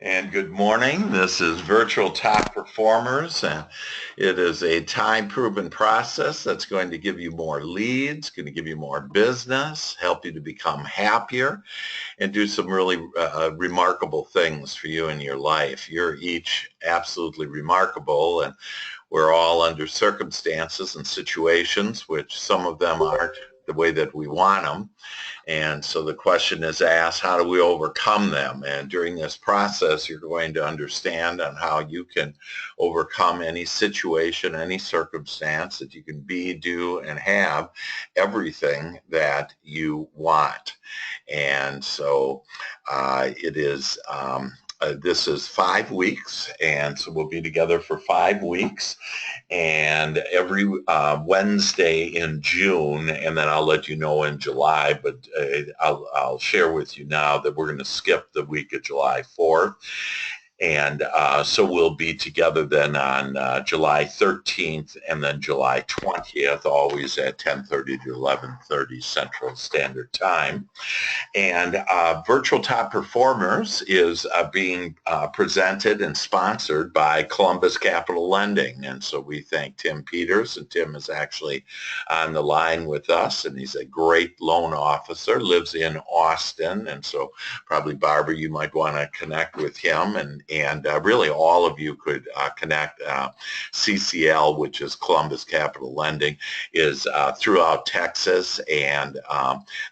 And good morning. This is Virtual Top Performers, and it is a time-proven process that's going to give you more leads, going to give you more business, help you to become happier, and do some really remarkable things for you in your life. You're each absolutely remarkable, and we're all under circumstances and situations, which some of them aren't the way that we want them. And so the question is asked, how do we overcome them? And during this process, you're going to understand on how you can overcome any situation, any circumstance that you can be, do, and have everything that you want. And so it is this is 5 weeks, and so we'll be together for 5 weeks, and every Wednesday in June, and then I'll let you know in July, but I'll share with you now that we're going to skip the week of July 4th. And so we'll be together then on July 13th and then July 20th, always at 10:30 to 11:30 Central Standard Time. And Virtual Top Performers is being presented and sponsored by Columbus Capital Lending. And so we thank Tim Peters, and Tim is actually on the line with us, and he's a great loan officer, lives in Austin. And so probably, Barbara, you might want to connect with him, and really all of you could connect. CCL, which is Columbus Capital Lending, is throughout Texas, and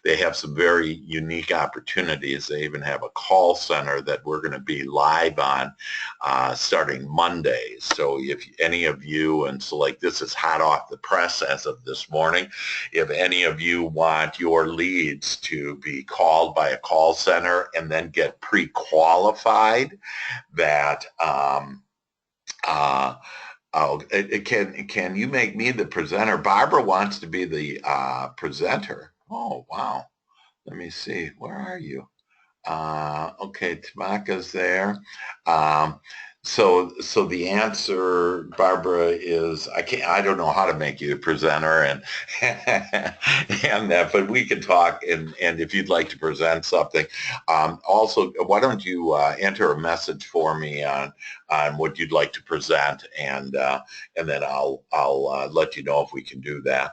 they have some very unique opportunities. They even have a call center that we're going to be live on starting Monday. So if any of you, and so like this is hot off the press as of this morning, if any of you want your leads to be called by a call center and then get pre-qualified, that can you make me the presenter? Barbara wants to be the presenter. Oh, wow. Let me see. Where are you? Okay, Tamaka's there. Um, so the answer, Barbara, is I don't know how to make you a presenter, and and that, but we can talk, and if you'd like to present something, also why don't you enter a message for me on what you'd like to present, and then I'll let you know if we can do that.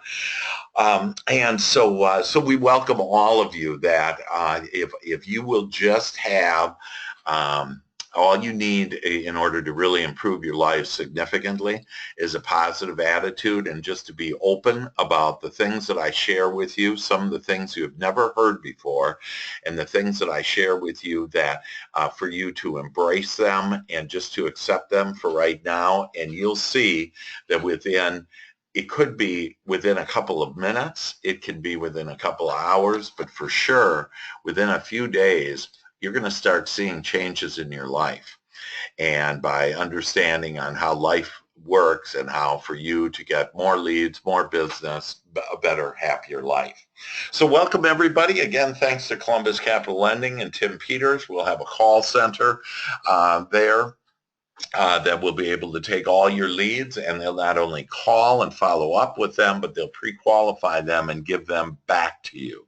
So we welcome all of you that if you will just have all you need in order to really improve your life significantly is a positive attitude, and just to be open about the things that I share with you, some of the things you have never heard before, and the things that I share with you, that for you to embrace them and just to accept them for right now. And you'll see that it could be within a couple of minutes, it can be within a couple of hours, but for sure, within a few days, you're going to start seeing changes in your life. And by understanding on how life works and how for you to get more leads, more business, a better, happier life. So welcome everybody. Again, thanks to Columbus Capital Lending and Tim Peters. We'll have a call center there that will be able to take all your leads, and they'll not only call and follow up with them, but they'll pre-qualify them and give them back to you.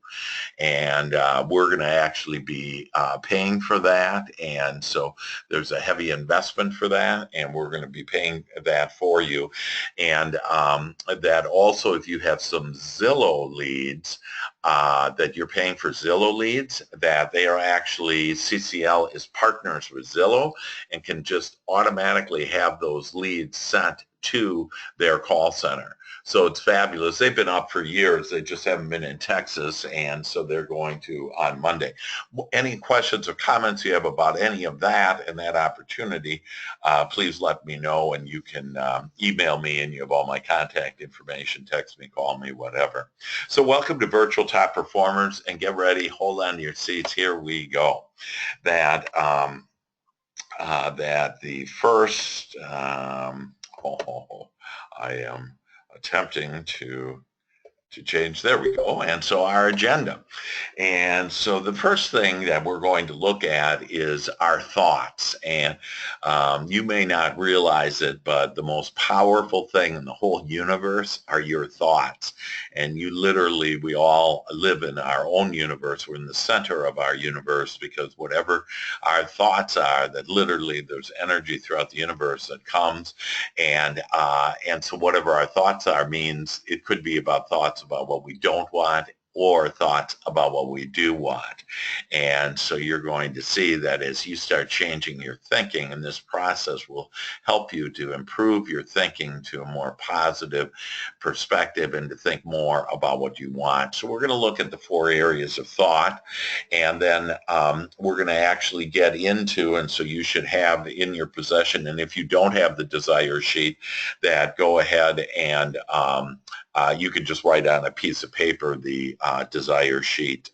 And we're going to actually be paying for that. And so there's a heavy investment for that, and we're going to be paying that for you. And that also, if you have some Zillow leads, that you're paying for Zillow leads, that they are actually, CCL is partners with Zillow and can just automatically have those leads sent to their call center. So it's fabulous. They've been up for years. They just haven't been in Texas, and so they're going to on Monday. Any questions or comments you have about any of that and that opportunity, please let me know, and you can email me, and you have all my contact information, text me, call me, whatever. So welcome to Virtual Top Performers, and get ready. Hold on to your seats. Here we go. That the first, I am attempting to to change. There we go. And so our agenda. And so the first thing that we're going to look at is our thoughts. And you may not realize it, but the most powerful thing in the whole universe are your thoughts. And you literally, we all live in our own universe. We're in the center of our universe because whatever our thoughts are, that literally there's energy throughout the universe that comes. And so whatever our thoughts are means it could be about thoughts about what we don't want or thoughts about what we do want. And so you're going to see that as you start changing your thinking, and this process will help you to improve your thinking to a more positive perspective and to think more about what you want. So we're going to look at the 4 areas of thought, and then we're going to actually get into, and so you should have in your possession, and if you don't have the desire sheet, that go ahead and you can just write on a piece of paper the desire sheet.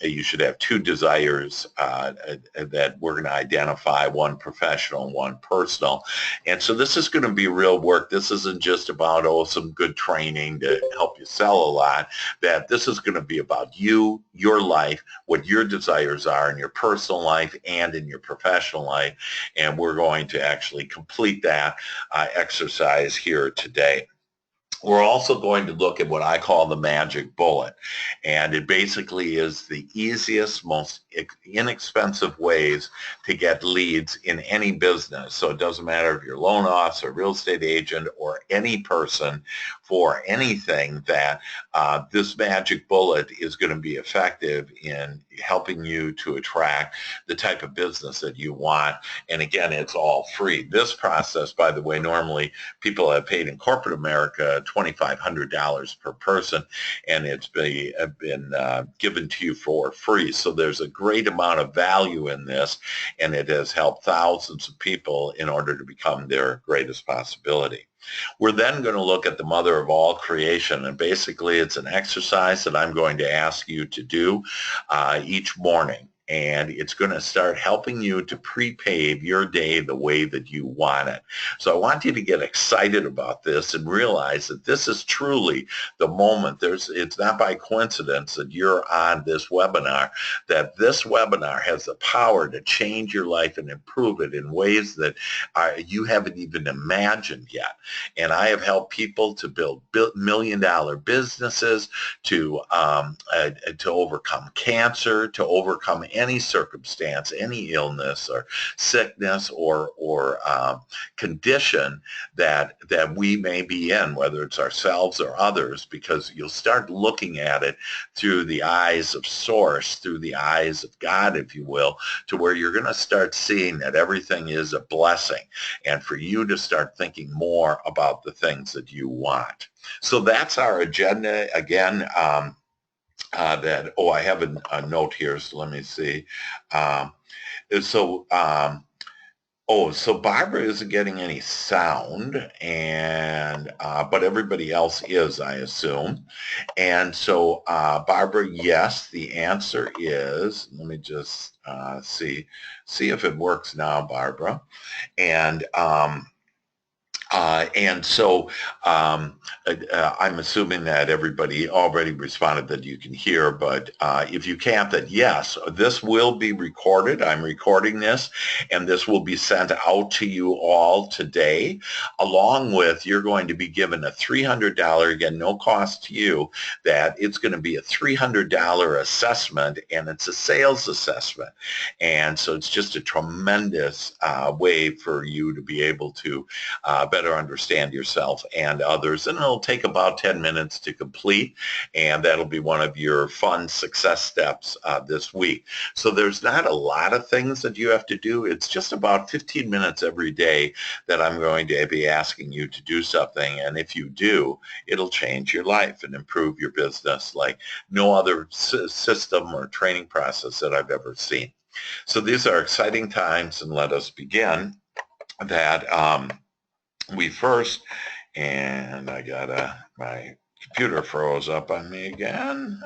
You should have 2 desires that we're going to identify, one professional, one personal. And so this is going to be real work. This isn't just about, some good training to help you sell a lot. That this is going to be about you, your life, what your desires are in your personal life and in your professional life. And we're going to actually complete that exercise here today. We're also going to look at what I call the magic bullet. And it basically is the easiest, most inexpensive ways to get leads in any business. So it doesn't matter if you're a loan officer, real estate agent, or any person for anything, that this magic bullet is going to be effective in helping you to attract the type of business that you want. And again, it's all free. This process, by the way, normally people have paid in corporate America $2,500 per person, and it's been given to you for free. So there's a great amount of value in this, and it has helped thousands of people in order to become their greatest possibility. We're then going to look at the mother of all creation, and basically it's an exercise that I'm going to ask you to do each morning. And it's going to start helping you to pre-pave your day the way that you want it. So I want you to get excited about this and realize that this is truly the moment. It's not by coincidence that you're on this webinar, that this webinar has the power to change your life and improve it in ways that you haven't even imagined yet. And I have helped people to build million-dollar businesses, to overcome cancer, to overcome any circumstance, any illness or sickness or condition that we may be in, whether it's ourselves or others, because you'll start looking at it through the eyes of Source, through the eyes of God, if you will, to where you're going to start seeing that everything is a blessing, and for you to start thinking more about the things that you want. So that's our agenda. Again, I have a note here, so let me see. So Barbara isn't getting any sound, and but everybody else is, I assume. And so Barbara, yes, the answer is, let me just see if it works now, Barbara. And so I'm assuming that everybody already responded that you can hear, but if you can't, then yes, this will be recorded. I'm recording this, and this will be sent out to you all today. Along with, you're going to be given a $300, again, no cost to you, that it's going to be a $300 assessment, and it's a sales assessment. And so it's just a tremendous way for you to be able to better understand yourself and others. And it'll take about 10 minutes to complete, and that'll be one of your fun success steps this week. So there's not a lot of things that you have to do. It's just about 15 minutes every day that I'm going to be asking you to do something. And if you do, it'll change your life and improve your business like no other system or training process that I've ever seen. So these are exciting times, and let us begin that we first, and my computer froze up on me again.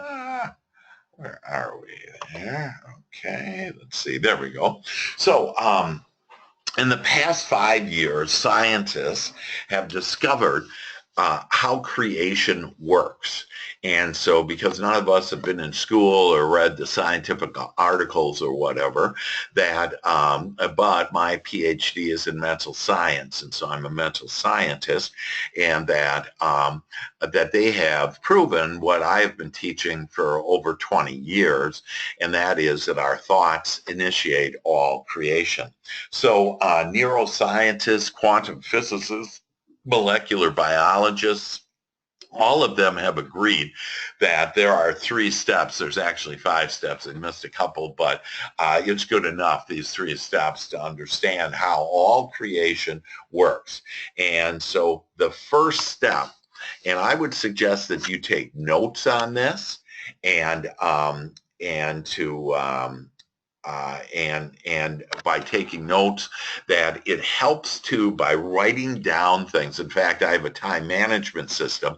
Where are we there? Okay, let's see. There we go. So in the past 5 years, scientists have discovered how creation works. And so because none of us have been in school or read the scientific articles or whatever, but my PhD is in mental science, and so I'm a mental scientist, and that they have proven what I've been teaching for over 20 years, and that is that our thoughts initiate all creation. So neuroscientists, quantum physicists, molecular biologists, all of them have agreed that there are 3 steps. There's actually 5 steps. I missed a couple, but it's good enough, these 3 steps, to understand how all creation works. And so the first step, and I would suggest that you take notes on this, and and to and by taking notes, that it helps to, by writing down things. In fact, I have a time management system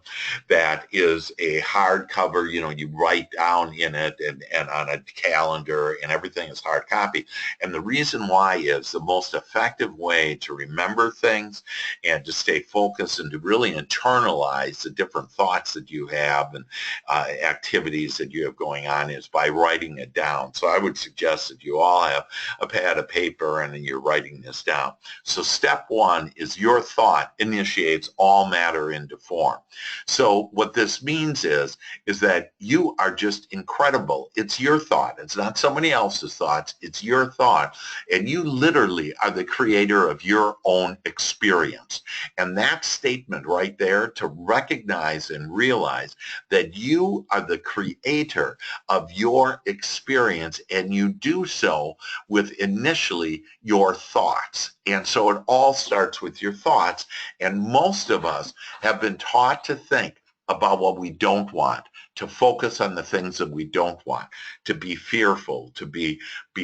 that is a hardcover, you write down in it, and on a calendar, and everything is hard copy. And the reason why is the most effective way to remember things and to stay focused and to really internalize the different thoughts that you have and activities that you have going on is by writing it down. So I would suggest that you all have a pad of paper and you're writing this down. So step 1 is your thought initiates all matter into form. So what this means is that you are just incredible. It's your thought. It's not somebody else's thoughts. It's your thought. And you literally are the creator of your own experience. And that statement right there, to recognize and realize that you are the creator of your experience, and you do so with initially your thoughts. And so it all starts with your thoughts. And most of us have been taught to think about what we don't want, to focus on the things that we don't want, to be fearful, to be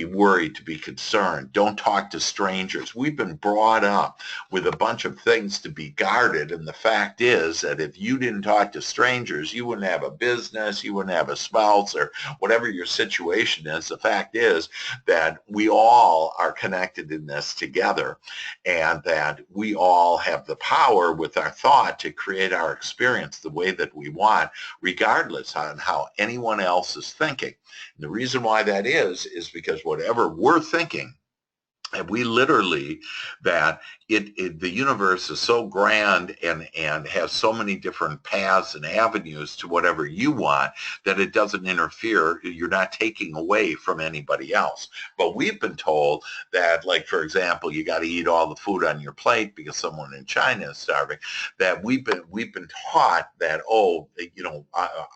worried, to be concerned. Don't talk to strangers. We've been brought up with a bunch of things to be guarded. And the fact is that if you didn't talk to strangers, you wouldn't have a business, you wouldn't have a spouse, or whatever your situation is. The fact is that we all are connected in this together, and that we all have the power with our thought to create our experience the way that we want, regardless on how anyone else is thinking. And the reason why that is because whatever we're thinking, and we literally, that the universe is so grand and has so many different paths and avenues to whatever you want, that it doesn't interfere. You're not taking away from anybody else. But we've been told that, like, for example, you got to eat all the food on your plate because someone in China is starving. That we've been taught that,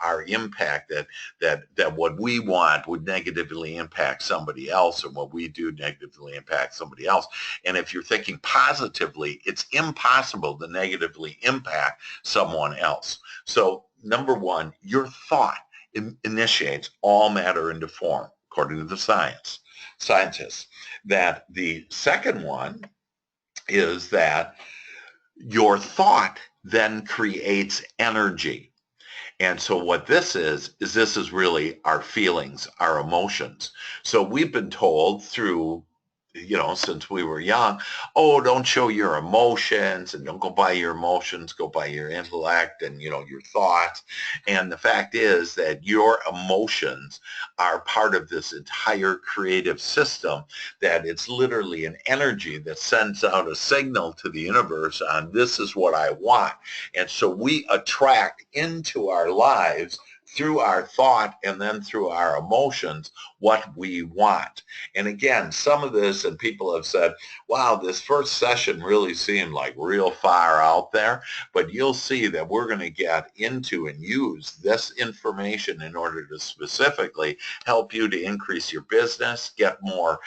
our impact, that what we want would negatively impact somebody else, or what we do negatively impact somebody else. And if you're thinking positively, it's impossible to negatively impact someone else. So number 1, your thought initiates all matter into form, according to the scientists. That the second one is that your thought then creates energy. And so what this is really our feelings, our emotions. So we've been told through, since we were young, don't show your emotions, and don't go by your emotions, go by your intellect and, your thoughts. And the fact is that your emotions are part of this entire creative system, that it's literally an energy that sends out a signal to the universe on, this is what I want. And so we attract into our lives, through our thought and then through our emotions, what we want. And again, some of this, and people have said, wow, this first session really seemed like real far out there, but you'll see that we're going to get into and use this information in order to specifically help you to increase your business, get more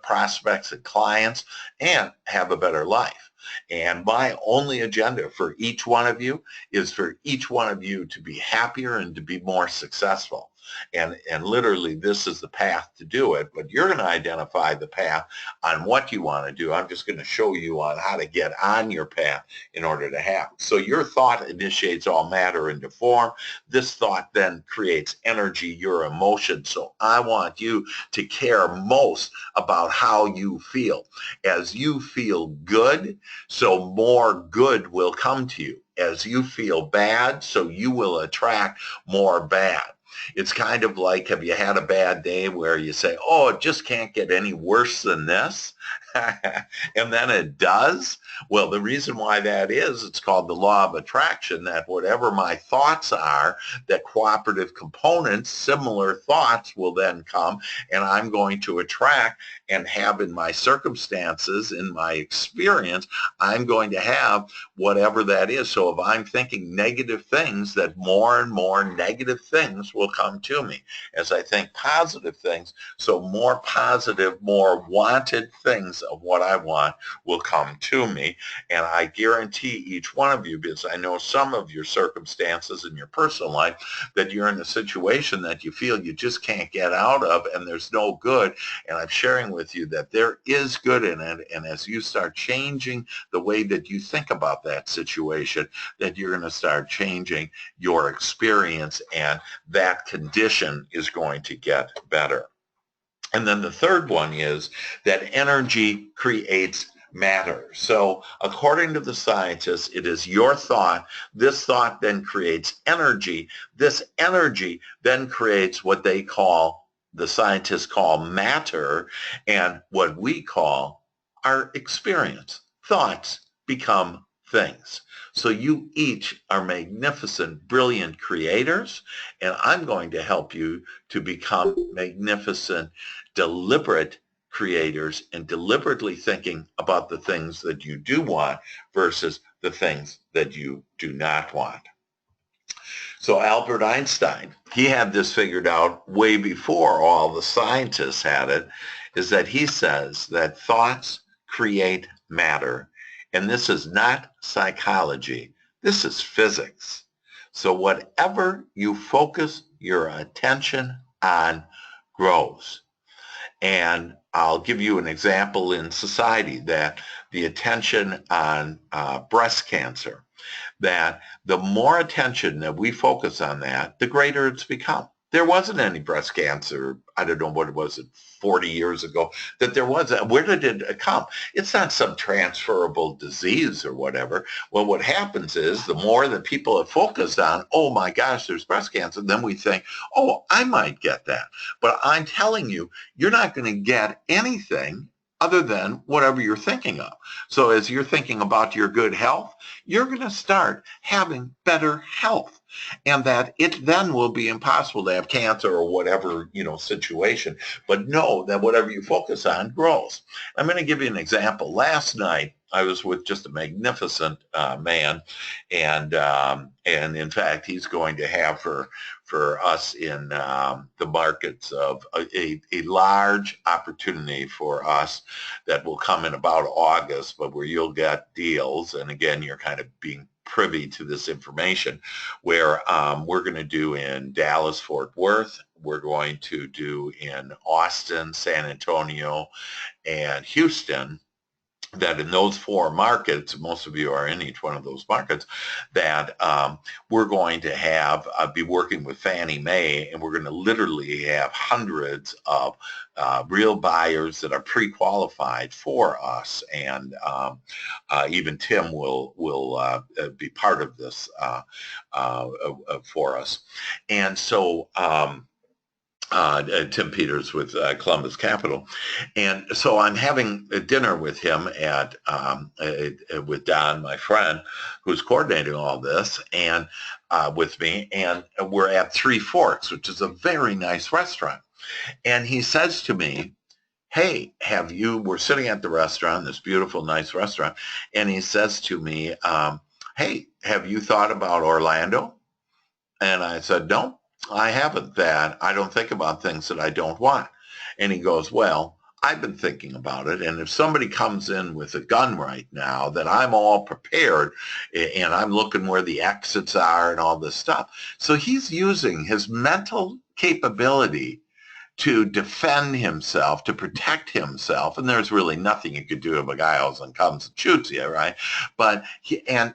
prospects and clients, and have a better life. And my only agenda for each one of you is for each one of you to be happier and to be more successful. And literally this is the path to do it, but you're going to identify the path on what you want to do. I'm just going to show you on how to get on your path in order to have it. So your thought initiates all matter into form. This thought then creates energy, your emotion. So I want you to care most about how you feel. As you feel good, so more good will come to you. As you feel bad, so you will attract more bad. It's kind of like, have you had a bad day where you say, oh, it just can't get any worse than this? And then it does. Well, the reason why that is, it's called the law of attraction, that whatever my thoughts are, that cooperative components, similar thoughts will then come, and I'm going to attract and have in my circumstances, in my experience, I'm going to have whatever that is. So if I'm thinking negative things, that more and more negative things will come to me. As I think positive things, so more positive, more wanted things of what I want will come to me. And I guarantee each one of you, because I know some of your circumstances in your personal life, that you're in a situation that you feel you just can't get out of and there's no good. And I'm sharing with you that there is good in it. And as you start changing the way that you think about that situation, that you're going to start changing your experience, and that condition is going to get better. And then the third one is that energy creates matter. So according to the scientists, it is your thought. This thought then creates energy. This energy then creates what they call, the scientists call matter, and what we call our experience. Thoughts become things. So you each are magnificent, brilliant creators, and I'm going to help you to become magnificent, deliberate creators, and deliberately thinking about the things that you do want versus the things that you do not want. So Albert Einstein, he had this figured out way before all the scientists had it, is that he says that thoughts create matter. And this is not psychology. This is physics. So whatever you focus your attention on grows. And I'll give you an example in society, that the attention on breast cancer, that the more attention that we focus on that, the greater it's become. There wasn't any breast cancer, I don't know what it was, 40 years ago, that there was. Where did it come? It's not some transferable disease or whatever. Well, what happens is the more that people have focused on, oh my gosh, there's breast cancer, then we think, oh, I might get that. But I'm telling you, you're not going to get anything other than whatever you're thinking of. So as you're thinking about your good health, you're going to start having better health. And that it then will be impossible to have cancer or whatever, situation. But know that whatever you focus on grows. I'm going to give you an example. Last night, I was with just a magnificent man, and in fact, he's going to have for us in the markets of a large opportunity for us that will come in about August, but where you'll get deals. And again, you're kind of being privy to this information, where we're going to do in Dallas, Fort Worth. We're going to do in Austin, San Antonio, and Houston. That in those four markets, most of you are in each one of those markets, that we're going to have, be working with Fannie Mae, and we're going to literally have hundreds of real buyers that are pre-qualified for us. And even Tim will be part of this for us. And so Tim Peters with Columbus Capital. And so I'm having a dinner with him with Don, my friend, who's coordinating all this, and with me. And we're at Three Forks, which is a very nice restaurant. And he says to me, hey, we're sitting at the restaurant, this beautiful, nice restaurant. And he says to me, hey, have you thought about Orlando? And I said, no. I haven't. That I don't think about things that I don't want. And he goes, well, I've been thinking about it. And if somebody comes in with a gun right now, that I'm all prepared, and I'm looking where the exits are and all this stuff. So he's using his mental capability to defend himself, to protect himself, and there's really nothing you could do if a guy else comes and shoots you, right? But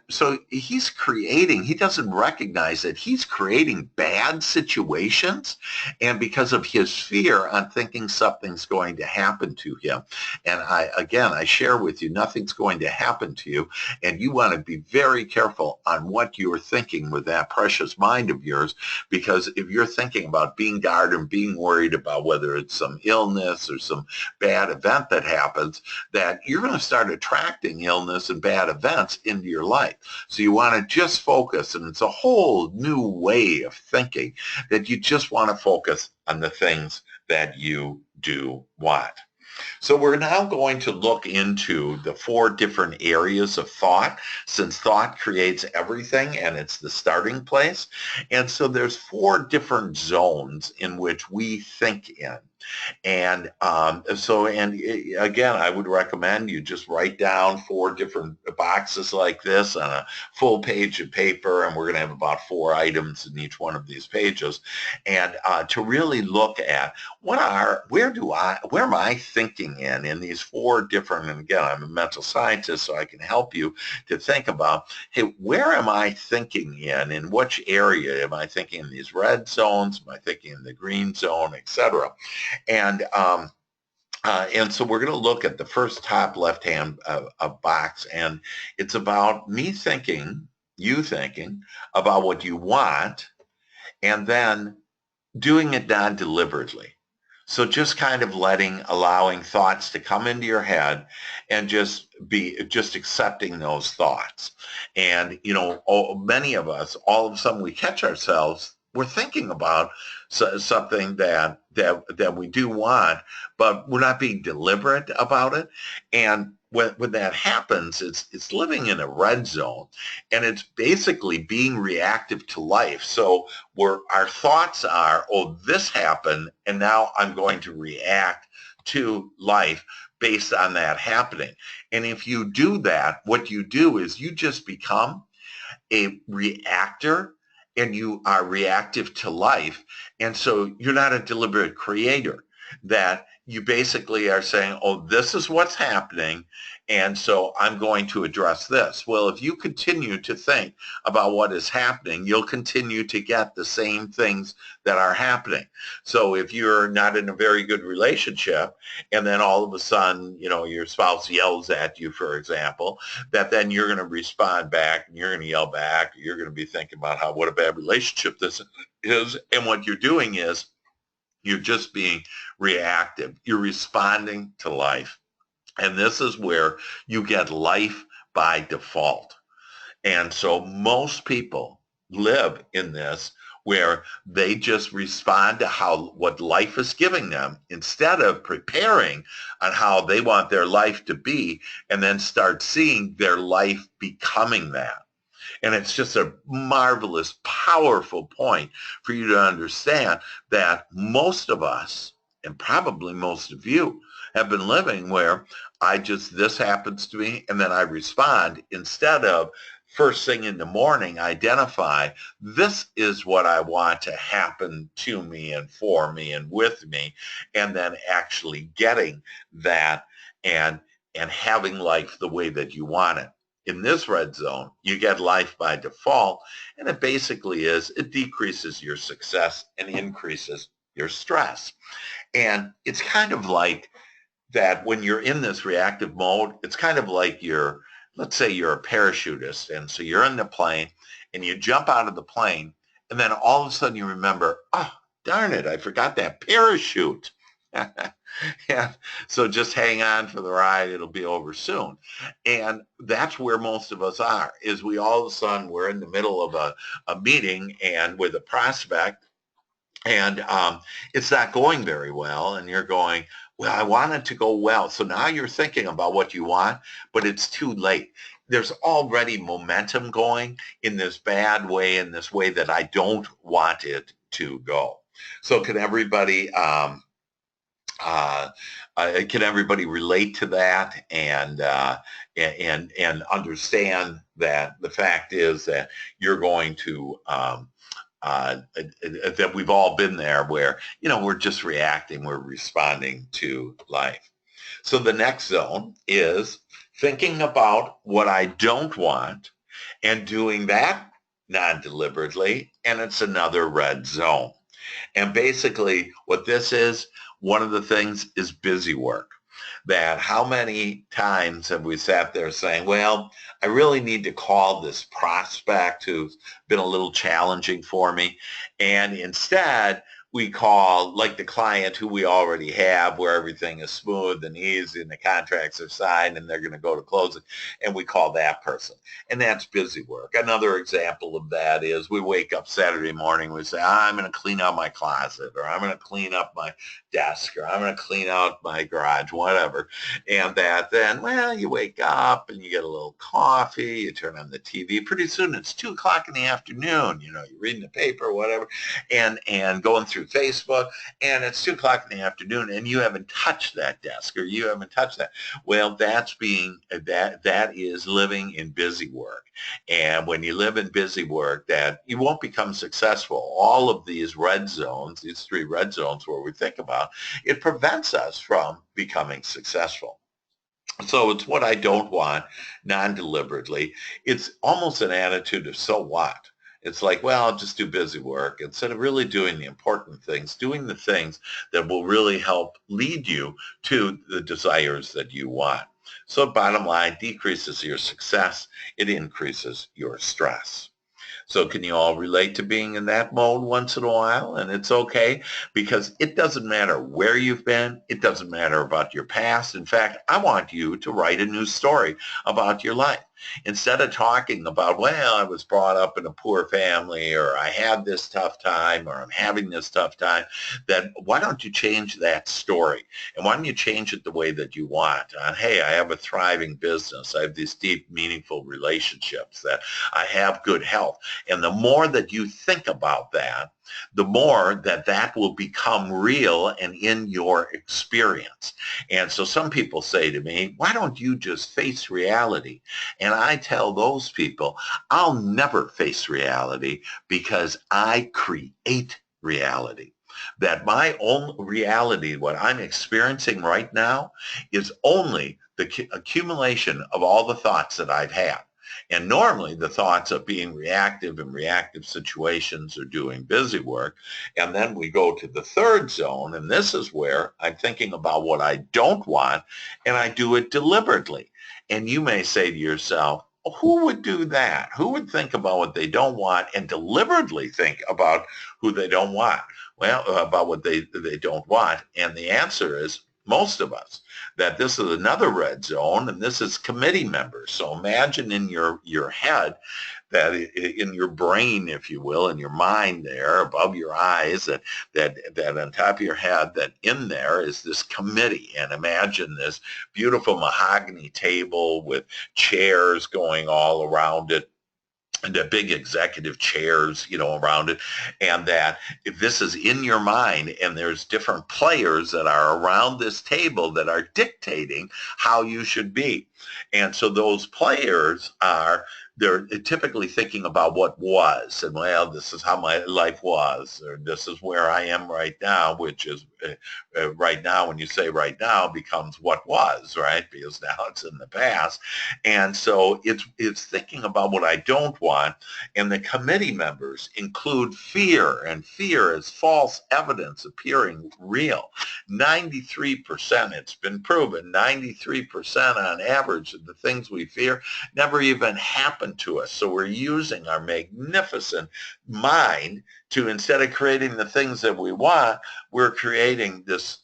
so he's creating, he doesn't recognize that he's creating bad situations, and because of his fear on thinking something's going to happen to him. And I share with you, nothing's going to happen to you, and you want to be very careful on what you're thinking with that precious mind of yours, because if you're thinking about being guarded and being worried about whether it's some illness or some bad event that happens, that you're going to start attracting illness and bad events into your life. So you want to just focus, and it's a whole new way of thinking, that you just want to focus on the things that you do want. So we're now going to look into the 4 different areas of thought, since thought creates everything and it's the starting place. And so there's 4 different zones in which we think in. And again, I would recommend you just write down 4 different boxes like this on a full page of paper, and we're going to have about 4 items in each one of these pages, and to really look at where am I thinking in these 4 different, and again, I'm a mental scientist, so I can help you to think about, hey, where am I thinking in which area? Am I thinking in these red zones? Am I thinking in the green zone, etc.? And so we're going to look at the first top left-hand box, and it's about you thinking about what you want, and then doing it non-deliberately. So just kind of allowing thoughts to come into your head and just accepting those thoughts. And, many of us, all of a sudden we catch ourselves, we're thinking about something that we do want, but we're not being deliberate about it. And when that happens, it's living in a red zone, and it's basically being reactive to life. So where our thoughts are, oh, this happened, and now I'm going to react to life based on that happening. And if you do that, what you do is you just become a reactor, and you are reactive to life. And so you're not a deliberate creator, that you basically are saying, oh, this is what's happening, and so I'm going to address this. Well, if you continue to think about what is happening, you'll continue to get the same things that are happening. So if you're not in a very good relationship, and then all of a sudden, your spouse yells at you, for example, that then you're going to respond back, and you're going to yell back. You're going to be thinking about what a bad relationship this is. And what you're doing is you're just being reactive. You're responding to life. And this is where you get life by default. And so most people live in this, where they just respond to what life is giving them, instead of preparing on how they want their life to be, and then start seeing their life becoming that. And it's just a marvelous, powerful point for you to understand that most of us, and probably most of you, have been living where this happens to me, and then I respond, instead of first thing in the morning, identify, this is what I want to happen to me and for me and with me, and then actually getting that and having life the way that you want it. In this red zone, you get life by default, and it basically it decreases your success and increases your stress. And it's kind of like that when you're in this reactive mode, it's kind of like let's say you're a parachutist, and so you're in the plane, and you jump out of the plane, and then all of a sudden you remember, oh, darn it, I forgot that parachute. Yeah. So just hang on for the ride. It'll be over soon. And that's where most of us are, is we all of a sudden, we're in the middle of a meeting and with a prospect, and it's not going very well. And you're going, well, I want it to go well. So now you're thinking about what you want, but it's too late. There's already momentum going in this bad way, in this way that I don't want it to go. So can everybody relate to that, and understand that the fact is that you're going to that we've all been there where, we're just reacting, we're responding to life. So the next zone is thinking about what I don't want and doing that non-deliberately, and it's another red zone. And basically what this is, one of the things is busy work. That how many times have we sat there saying, well, I really need to call this prospect who's been a little challenging for me. And instead, we call like the client who we already have where everything is smooth and easy and the contracts are signed and they're going to go to closing. And we call that person. And that's busy work. Another example of that is we wake up Saturday morning, we say, I'm going to clean out my closet, or I'm going to clean up my desk, or I'm going to clean out my garage, whatever. And that then, well, you wake up and you get a little coffee, you turn on the TV. Pretty soon it's 2 o'clock in the afternoon. You're reading the paper, whatever, and going through Facebook, and it's 2 o'clock in the afternoon, and you haven't touched that desk, or you haven't touched that. Well, that is living in busy work. And when you live in busy work, that you won't become successful. All of these red zones, these 3 red zones where we think about, it prevents us from becoming successful. So it's what I don't want non-deliberately. It's almost an attitude of so what? It's like, well, I'll just do busy work instead of really doing the important things, doing the things that will really help lead you to the desires that you want. So bottom line, decreases your success. It increases your stress. So can you all relate to being in that mode once in a while? And it's okay because it doesn't matter where you've been. It doesn't matter about your past. In fact, I want you to write a new story about your life. Instead of talking about, well, I was brought up in a poor family, or I had this tough time, or I'm having this tough time, then why don't you change that story? And why don't you change it the way that you want? Hey, I have a thriving business. I have these deep, meaningful relationships, that I have good health. And the more that you think about that, the more that will become real and in your experience. And so some people say to me, why don't you just face reality? And I tell those people, I'll never face reality because I create reality. That my own reality, what I'm experiencing right now, is only the accumulation of all the thoughts that I've had. And normally the thoughts of being reactive in reactive situations or doing busy work. And then we go to the third zone, and this is where I'm thinking about what I don't want, and I do it deliberately. And you may say to yourself, who would do that? Who would think about what they don't want and deliberately think about who they don't want? Well, about what they don't want. And the answer is most of us. That this is another red zone, and this is committee members. So imagine in your head, that in your brain, if you will, in your mind there above your eyes, that on top of your head, that in there is this committee. And imagine this beautiful mahogany table with chairs going all around it, and the big executive chairs, around it. And that if this is in your mind, and there's different players that are around this table that are dictating how you should be. And so those players they're typically thinking about what was, and well, this is how my life was, or this is where I am right now, which is right now, when you say right now, becomes what was, right? Because now it's in the past. And so it's thinking about what I don't want. And the committee members include fear, and fear is false evidence appearing real. 93%, it's been proven, 93% on average of the things we fear never even happen to us. So we're using our magnificent mind to, instead of creating the things that we want, we're creating this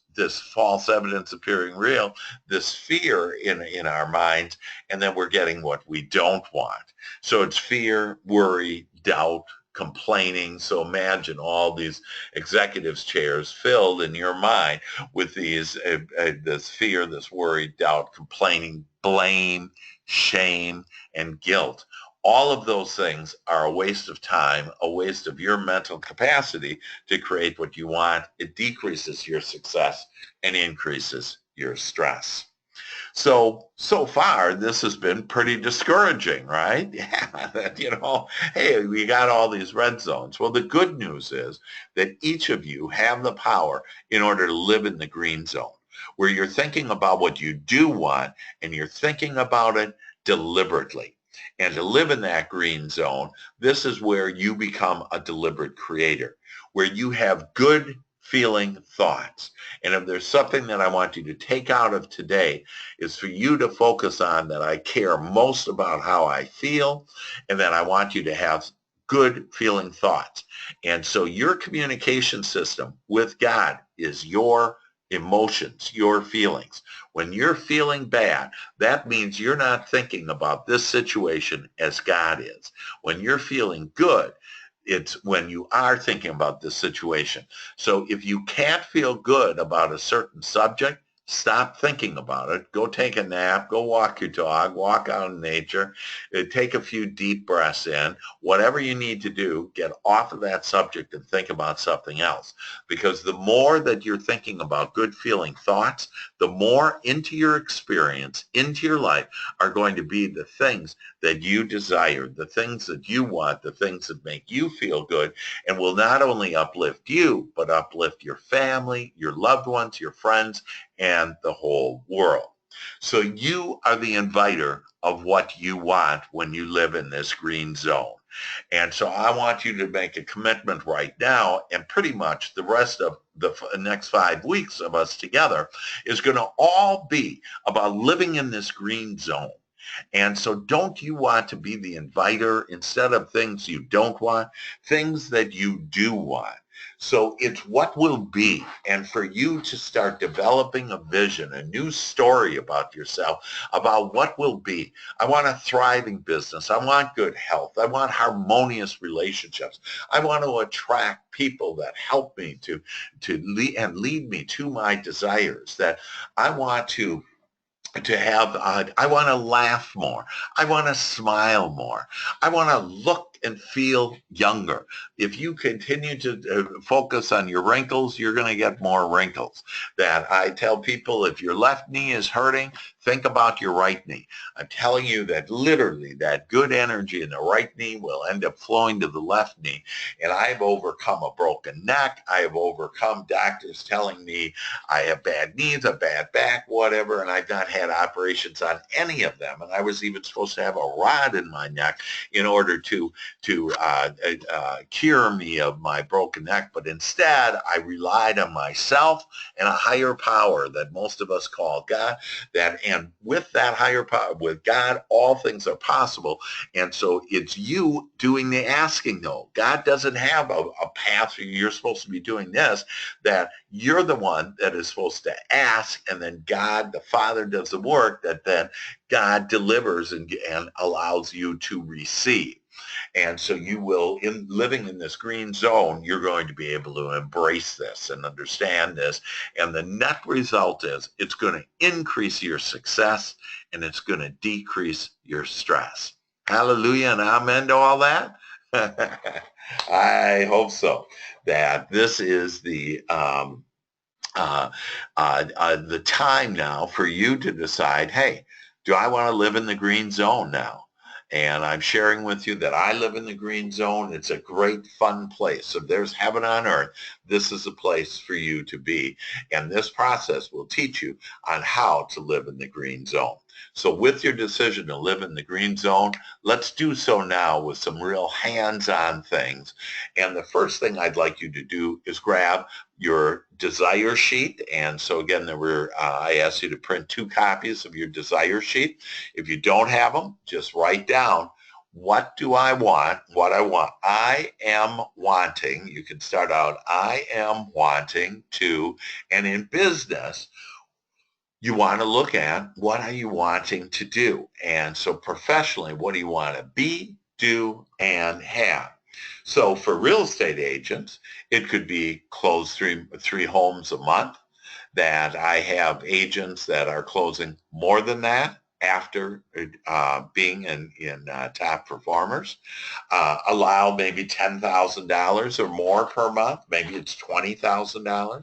false evidence appearing real, this fear in our minds, and then we're getting what we don't want. So it's fear, worry, doubt, complaining. So imagine all these executives' chairs filled in your mind with this fear, this worry, doubt, complaining, blame, shame, and guilt. All of those things are a waste of time, a waste of your mental capacity to create what you want. It decreases your success and increases your stress. So far, this has been pretty discouraging, right? Yeah, that, hey, we got all these red zones. Well, the good news is that each of you have the power in order to live in the green zone, where you're thinking about what you do want and you're thinking about it deliberately. And to live in that green zone, this is where you become a deliberate creator, where you have good feeling thoughts. And if there's something that I want you to take out of today, is for you to focus on that I care most about how I feel, and that I want you to have good feeling thoughts. And so your communication system with God is your emotions, your feelings. When you're feeling bad, that means you're not thinking about this situation as God is. When you're feeling good, it's when you are thinking about this situation. So if you can't feel good about a certain subject, stop thinking about it. Go take a nap. Go walk your dog. Walk out in nature. Take a few deep breaths in. Whatever you need to do, get off of that subject and think about something else. Because the more that you're thinking about good feeling thoughts, the more into your experience, into your life, are going to be the things that you desire, the things that you want, the things that make you feel good, and will not only uplift you, but uplift your family, your loved ones, your friends, and the whole world. So you are the inviter of what you want when you live in this green zone. And so I want you to make a commitment right now, and pretty much the rest of the next 5 weeks of us together is going to all be about living in this green zone. And so don't you want to be the inviter instead of things you don't want, things that you do want? So it's what will be. And for you to start developing a vision, a new story about yourself, about what will be. I want a thriving business. I want good health. I want harmonious relationships. I want to attract people that help me to lead me to my desires, that I want to have, I want to laugh more. I want to smile more. I want to look and feel younger. If you continue to focus on your wrinkles, you're going to get more wrinkles. That I tell people, if your left knee is hurting, think about your right knee. I'm telling you that literally that good energy in the right knee will end up flowing to the left knee. And I've overcome a broken neck. I have overcome doctors telling me I have bad knees, a bad back, whatever, and I've not had operations on any of them. And I was even supposed to have a rod in my neck in order to cure me of my broken neck. But instead, I relied on myself and a higher power that most of us call God. And with that higher power, with God, all things are possible. And so it's you doing the asking, though. God doesn't have a path. You're supposed to be doing this, that you're the one that is supposed to ask, and then God, the Father, does the work that then God delivers and allows you to receive. And so you will, in living in this green zone, you're going to be able to embrace this and understand this. And the net result is it's going to increase your success and it's going to decrease your stress. Hallelujah and amen to all that. I hope so. That this is the time now for you to decide, hey, do I want to live in the green zone now? And I'm sharing with you that I live in the green zone. It's a great, fun place. If there's heaven on earth, this is a place for you to be. And this process will teach you on how to live in the green zone. So with your decision to live in the green zone, let's do so now with some real hands-on things. And the first thing I'd like you to do is grab your desire sheet. And so again, I asked you to print 2 copies of your desire sheet. If you don't have them, just write down, what do I want? What I want. I am wanting, you can start out, I am wanting to, and in business, you want to look at what are you wanting to do? And so professionally, what do you want to be, do, and have? So for real estate agents, it could be close three homes a month. That I have agents that are closing more than that after being in top performers. Allow maybe $10,000 or more per month. Maybe it's $20,000.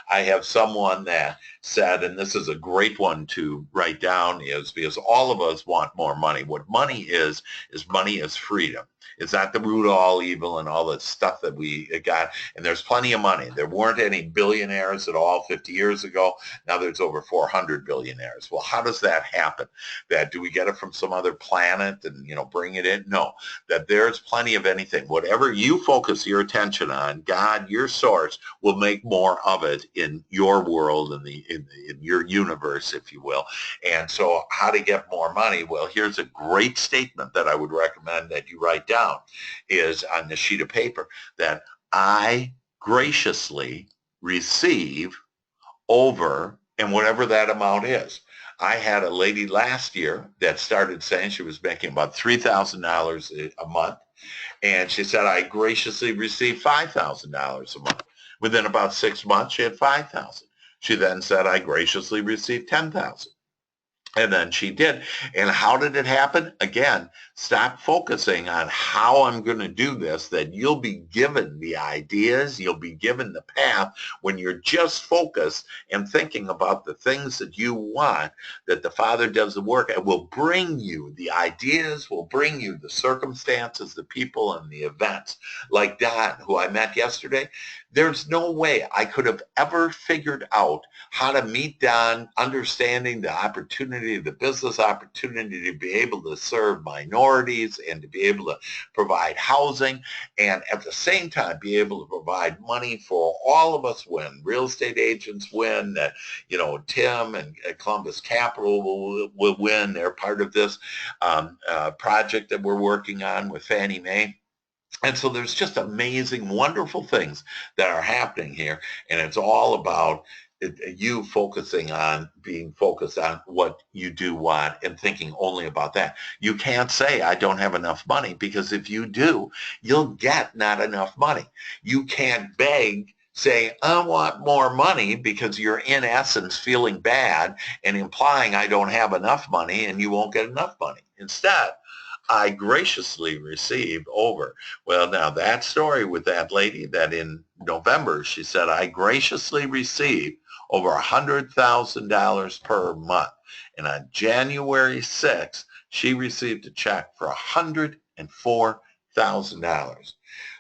I have someone that said, and this is a great one to write down, is because all of us want more money. What money is money is freedom. It's not the root of all evil and all the stuff that we got. And there's plenty of money. There weren't any billionaires at all 50 years ago. Now there's over 400 billionaires. Well, how does that happen? That do we get it from some other planet and, bring it in? No, that there's plenty of anything. Whatever you focus your attention on, God, your source, will make more of it in your world, in your universe, if you will. And so how to get more money? Well, here's a great statement that I would recommend that you write down, is on the sheet of paper, that I graciously receive over, and whatever that amount is. I had a lady last year that started saying she was making about $3,000 a month. And she said, I graciously received $5,000 a month. Within about 6 months, she had 5,000. She then said, I graciously received 10,000. And then she did. And how did it happen? Again, stop focusing on how I'm going to do this, that you'll be given the ideas, you'll be given the path when you're just focused and thinking about the things that you want, that the Father does the work and will bring you the ideas, will bring you the circumstances, the people, and the events. Like Don, who I met yesterday, there's no way I could have ever figured out how to meet Don, understanding the opportunity, the business opportunity to be able to serve minorities and to be able to provide housing, and at the same time be able to provide money for all of us when real estate agents win, that, Tim and Columbus Capital will win. They're part of this project that we're working on with Fannie Mae. And so there's just amazing, wonderful things that are happening here. And it's all about you being focused on what you do want and thinking only about that. You can't say, I don't have enough money, because if you do, you'll get not enough money. You can't beg, say, I want more money, because you're in essence feeling bad and implying I don't have enough money, and you won't get enough money. Instead, I graciously receive over. Well, now that story with that lady, that in November, she said, I graciously received over $100,000 per month. And on January 6th, she received a check for $104,000.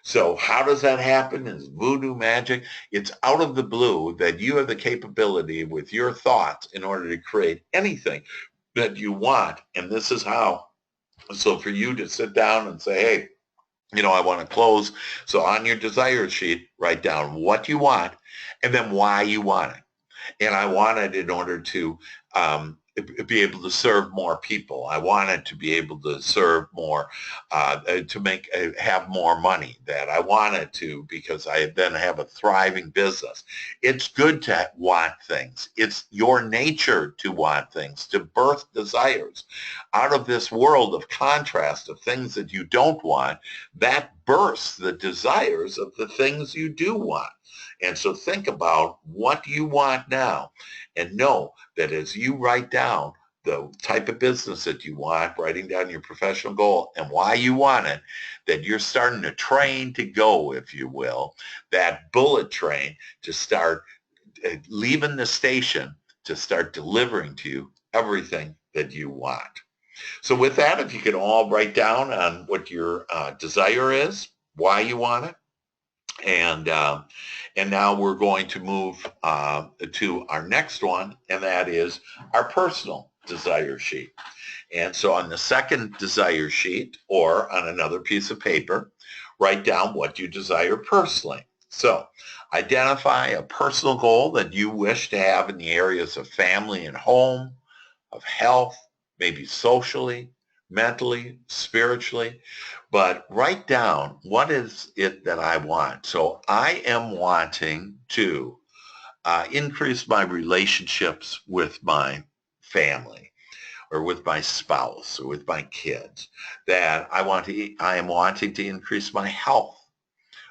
So how does that happen? Is voodoo magic? It's out of the blue that you have the capability with your thoughts in order to create anything that you want. And this is how. So for you to sit down and say, hey, I want to close. So on your desire sheet, write down what you want and then why you want it. And I want it in order to be able to serve more people. I wanted to be able to serve more, to have more money. That I wanted to, because I then have a thriving business. It's good to want things. It's your nature to want things, to birth desires. Out of this world of contrast of things that you don't want, that births the desires of the things you do want. And so think about what you want now, and know that as you write down the type of business that you want, writing down your professional goal and why you want it, that you're starting to train to go, if you will, that bullet train to start leaving the station to start delivering to you everything that you want. So with that, if you could all write down on what your desire is, why you want it, and now we're going to move to our next one, and that is our personal desire sheet. And so on the second desire sheet, or on another piece of paper, write down what you desire personally. So identify a personal goal that you wish to have in the areas of family and home, of health, maybe socially, mentally, spiritually, but write down, what is it that I want? So I am wanting to increase my relationships with my family, or with my spouse, or with my kids. That I am wanting to increase my health.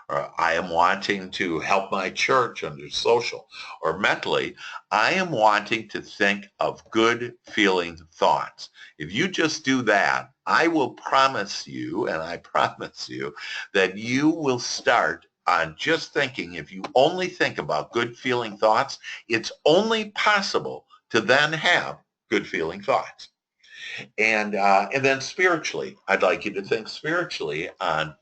Or I am wanting to help my church under social. Or mentally, I am wanting to think of good feeling thoughts. If you just do that, I will promise you, and I promise you, that you will start on just thinking, if you only think about good feeling thoughts, it's only possible to then have good feeling thoughts. And then spiritually, I'd like you to think spiritually on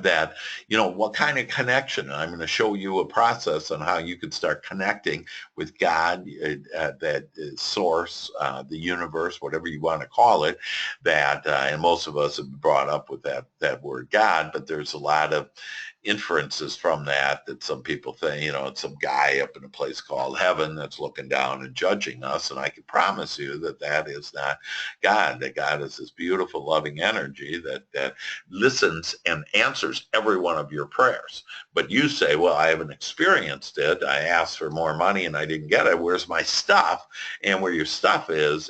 that, what kind of connection. And I'm going to show you a process on how you can start connecting with God, that source, the universe, whatever you want to call it, and most of us have been brought up with that word God, but there's a lot of inferences from that some people think, it's some guy up in a place called heaven that's looking down and judging us. And I can promise you that is not God, that God is this beautiful, loving energy that listens and answers every one of your prayers. But you say, well, I haven't experienced it. I asked for more money and I didn't get it. Where's my stuff? And where your stuff is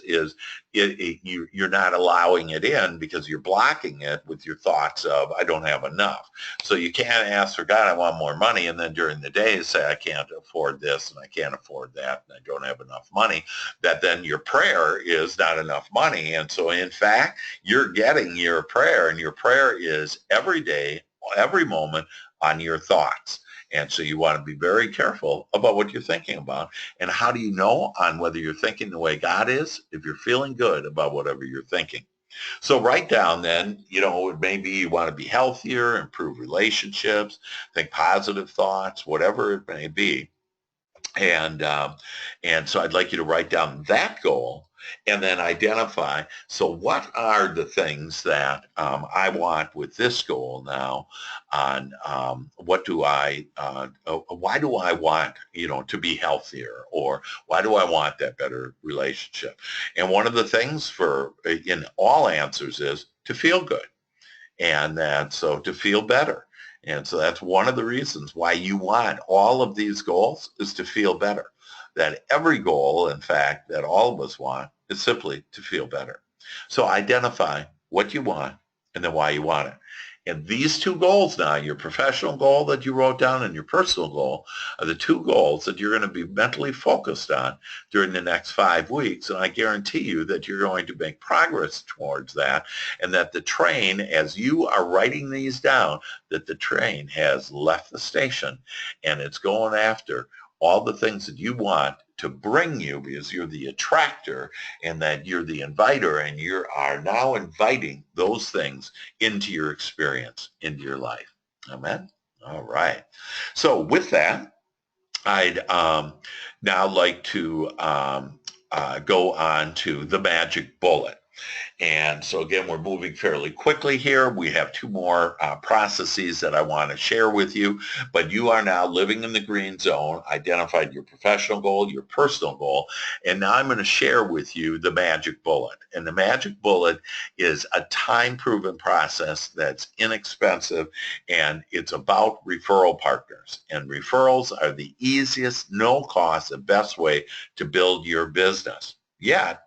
you're not allowing it in because you're blocking it with your thoughts of, I don't have enough. So you can't ask for God, I want more money, and then during the day say, I can't afford this and I can't afford that and I don't have enough money. That then your prayer is not enough money. And so in fact, you're getting your prayer, and your prayer is every day, every moment on your thoughts. And so you want to be very careful about what you're thinking about. And how do you know on whether you're thinking the way God is? If you're feeling good about whatever you're thinking. So write down then, maybe you want to be healthier, improve relationships, think positive thoughts, whatever it may be. And so I'd like you to write down that goal and then identify, so what are the things that I want with this goal now on why do I want, to be healthier, or why do I want that better relationship? And one of the things in all answers is to feel good. So to feel better. And so that's one of the reasons why you want all of these goals, is to feel better. That every goal, in fact, that all of us want is simply to feel better. So identify what you want and then why you want it. And these two goals now, your professional goal that you wrote down and your personal goal, are the two goals that you're going to be mentally focused on during the next 5 weeks. And I guarantee you that you're going to make progress towards that, and that the train, as you are writing these down, that the train has left the station and it's going after all the things that you want to bring you, because you're the attractor and that you're the inviter, and you are now inviting those things into your experience, into your life. Amen? All right. So with that, I'd now like to go on to the magic bullet. And so again, we're moving fairly quickly here. We have 2 more processes that I want to share with you, but you are now living in the green zone, identified your professional goal, your personal goal, and now I'm going to share with you the magic bullet. And the magic bullet is a time-proven process that's inexpensive, and it's about referral partners. And referrals are the easiest, no cost, and best way to build your business. Yet,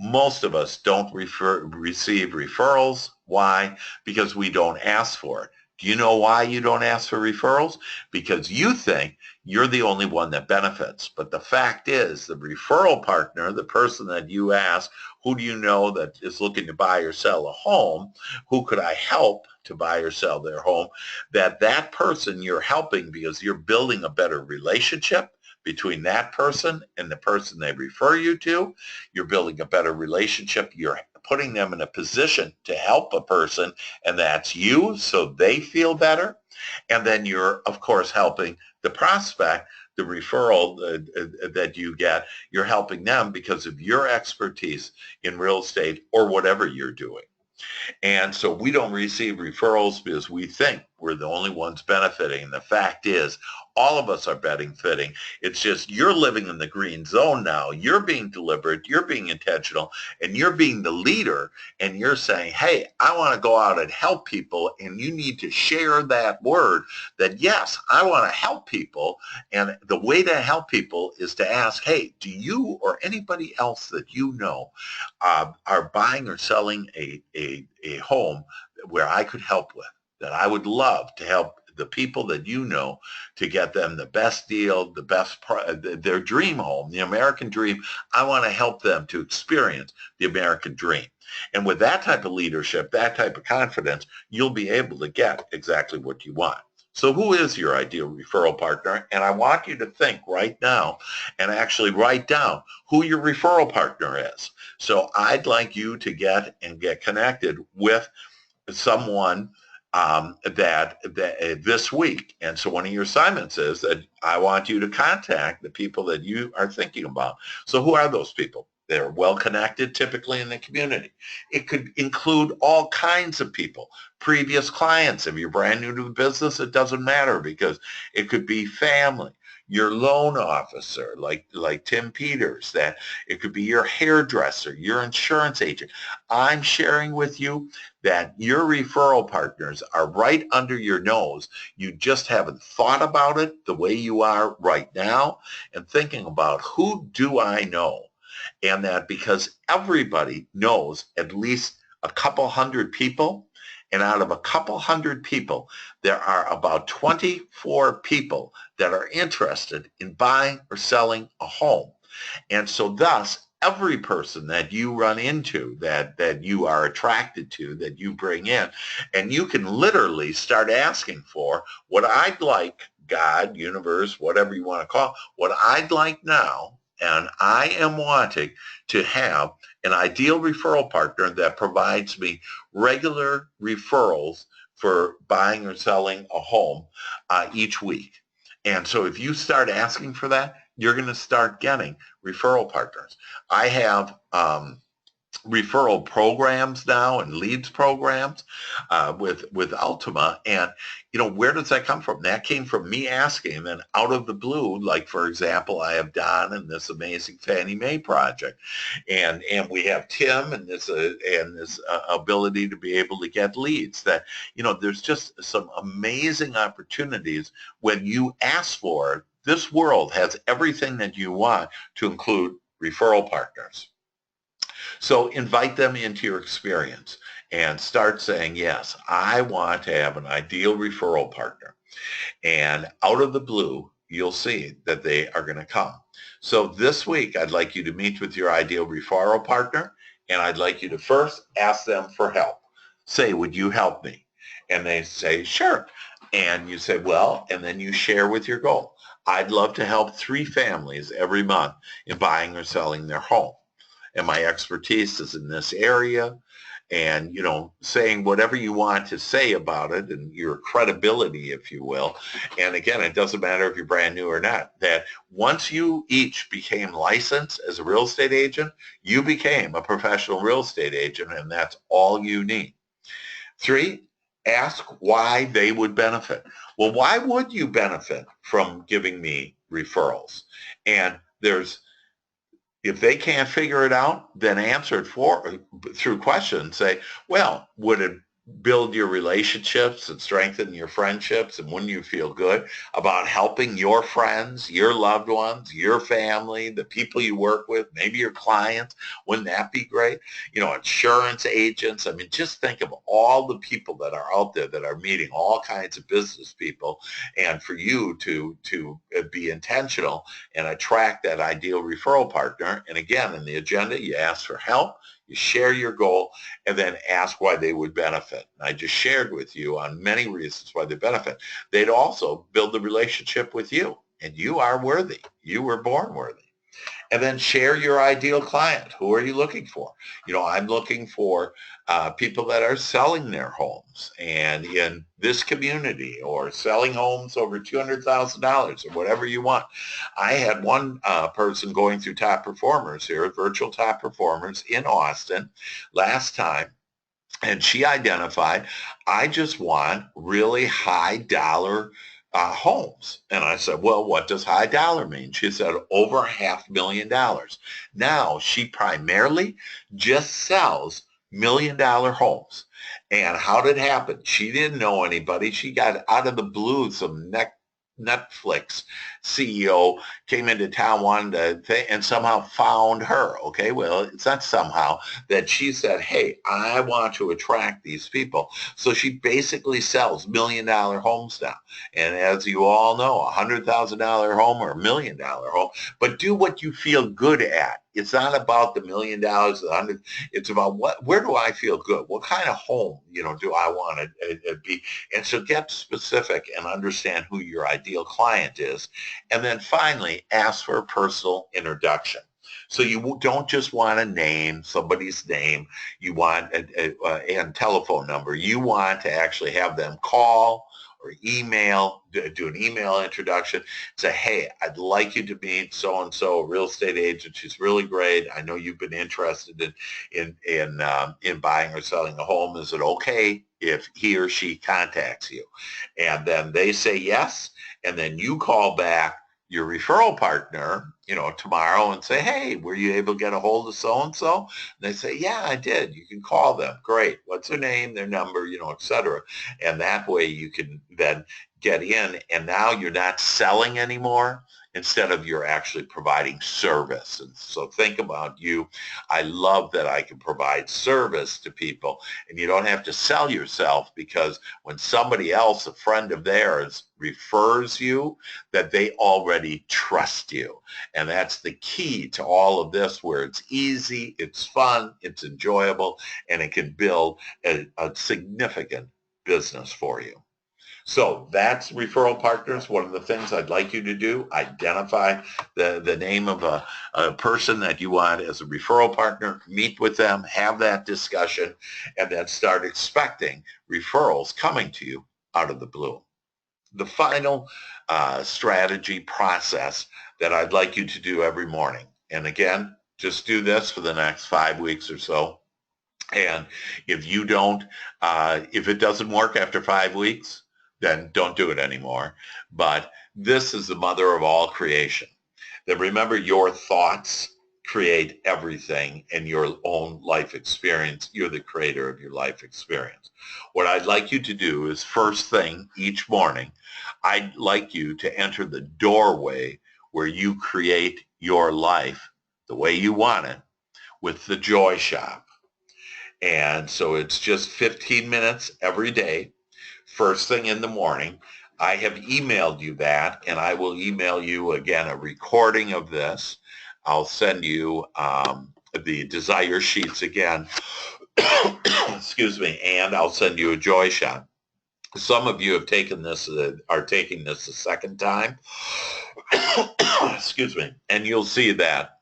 most of us don't receive referrals. Why? Because we don't ask for it. Do you know why you don't ask for referrals? Because you think you're the only one that benefits. But the fact is, the referral partner, the person that you ask, who do you know that is looking to buy or sell a home? Who could I help to buy or sell their home? That person you're helping, because you're building a better relationship between that person and the person they refer you to. You're building a better relationship. You're putting them in a position to help a person, and that's you, so they feel better. And then you're, of course, helping the prospect, the referral that you get. You're helping them because of your expertise in real estate or whatever you're doing. And so we don't receive referrals because we think we're the only ones benefiting. And the fact is, all of us are benefiting. It's just you're living in the green zone now. You're being deliberate. You're being intentional. And you're being the leader. And you're saying, hey, I want to go out and help people. And you need to share that word that, yes, I want to help people. And the way to help people is to ask, hey, do you or anybody else that you know are buying or selling a home where I could help with, that I would love to help the people that you know to get them the best deal, the best, their dream home, the American dream. I want to help them to experience the American dream. And with that type of leadership, that type of confidence, you'll be able to get exactly what you want. So who is your ideal referral partner? And I want you to think right now and actually write down who your referral partner is. So I'd like you to get connected with someone that this week. And so one of your assignments is that I want you to contact the people that you are thinking about. So who are those people? They're well connected typically in the community. It could include all kinds of people, previous clients. If you're brand new to the business, it doesn't matter because it could be family, your loan officer, like Tim Peters, that it could be your hairdresser, your insurance agent. I'm sharing with you that your referral partners are right under your nose. You just haven't thought about it the way you are right now and thinking about who do I know? And that because everybody knows at least a couple hundred people, and out of a couple hundred people, there are about 24 people that are interested in buying or selling a home. And so thus, every person that you run into, that you are attracted to, that you bring in, and you can literally start asking for what I'd like, God, universe, whatever you want to call it, what I'd like now, and I am wanting to have an ideal referral partner that provides me regular referrals for buying or selling a home each week. And so if you start asking for that, you're going to start getting referral partners. I have referral programs now and leads programs with Ultima. And, where does that come from? That came from me asking, and then out of the blue, like, for example, I have Don and this amazing Fannie Mae project. And we have Tim and this ability to be able to get leads that, there's just some amazing opportunities when you ask for it. This world has everything that you want to include referral partners. So invite them into your experience and start saying, yes, I want to have an ideal referral partner. And out of the blue, you'll see that they are going to come. So this week, I'd like you to meet with your ideal referral partner, and I'd like you to first ask them for help. Say, would you help me? And they say, sure. And you say, well, and then you share with your goal. I'd love to help 3 families every month in buying or selling their home. And my expertise is in this area. And, saying whatever you want to say about it and your credibility, if you will. And again, it doesn't matter if you're brand new or not, that once you each became licensed as a real estate agent, you became a professional real estate agent, and that's all you need. 3, ask why they would benefit. Well, why would you benefit from giving me referrals? And if they can't figure it out, then answer it through questions. Say, well, would it build your relationships and strengthen your friendships? And wouldn't you feel good about helping your friends, your loved ones, your family, the people you work with, maybe your clients? Wouldn't that be great? Insurance agents. I mean, just think of all the people that are out there that are meeting all kinds of business people. And for you to be intentional and attract that ideal referral partner. And again, in the agenda, you ask for help, you share your goal, and then ask why they would benefit. And I just shared with you on many reasons why they benefit. They'd also build the relationship with you, and you are worthy. You were born worthy. And then share your ideal client. Who are you looking for? I'm looking for people that are selling their homes and in this community, or selling homes over $200,000 or whatever you want. I had one person going through Top Performers here, virtual Top Performers in Austin last time. And she identified, I just want really high dollar homes. And I said, well, what does high dollar mean? She said, over $500,000. Now, she primarily just sells $1 million homes. And how did it happen? She didn't know anybody. She got out of the blue some Netflix CEO came into town, wanted to, and somehow found her. Okay, well, it's not somehow that she said, hey, I want to attract these people. So she basically sells $1 million homes now. And as you all know, $100,000 home or $1 million home, but do what you feel good at. It's not about the $1 million, the 100. It's about where do I feel good? What kind of home, do I want to be? And so get specific and understand who your ideal client is. And then finally, ask for a personal introduction. So you don't just want to name somebody's name. You want and telephone number. You want to actually have them call or email, do an email introduction, say, hey, I'd like you to meet so-and-so, a real estate agent. She's really great. I know you've been interested in buying or selling a home. Is it okay if he or she contacts you? And then they say yes, and then you call back your referral partner, tomorrow and say, hey, were you able to get a hold of so-and-so? And they say, yeah, I did. You can call them. Great. What's their name, their number, et cetera. And that way you can then get in, and now you're not selling anymore. Instead of you're actually providing service. And so think about you. I love that I can provide service to people, and you don't have to sell yourself, because when somebody else, a friend of theirs, refers you, that they already trust you. And that's the key to all of this, where it's easy, it's fun, it's enjoyable, and it can build a significant business for you. So that's referral partners. One of the things I'd like you to do, identify the name of a person that you want as a referral partner, meet with them, have that discussion, and then start expecting referrals coming to you out of the blue. The final strategy process that I'd like you to do every morning, and again, just do this for the next 5 weeks or so. And if you don't, if it doesn't work after 5 weeks, then don't do it anymore. But this is the mother of all creation. Then remember, your thoughts create everything in your own life experience. You're the creator of your life experience. What I'd like you to do is, first thing each morning, I'd like you to enter the doorway where you create your life the way you want it with the Joy Shop. And so it's just 15 minutes every day, first thing in the morning. I have emailed you that, and I will email you again a recording of this. I'll send you the desire sheets again, excuse me, and I'll send you a Joy Shop. Some of you have taken this, are taking this a second time, excuse me, and you'll see that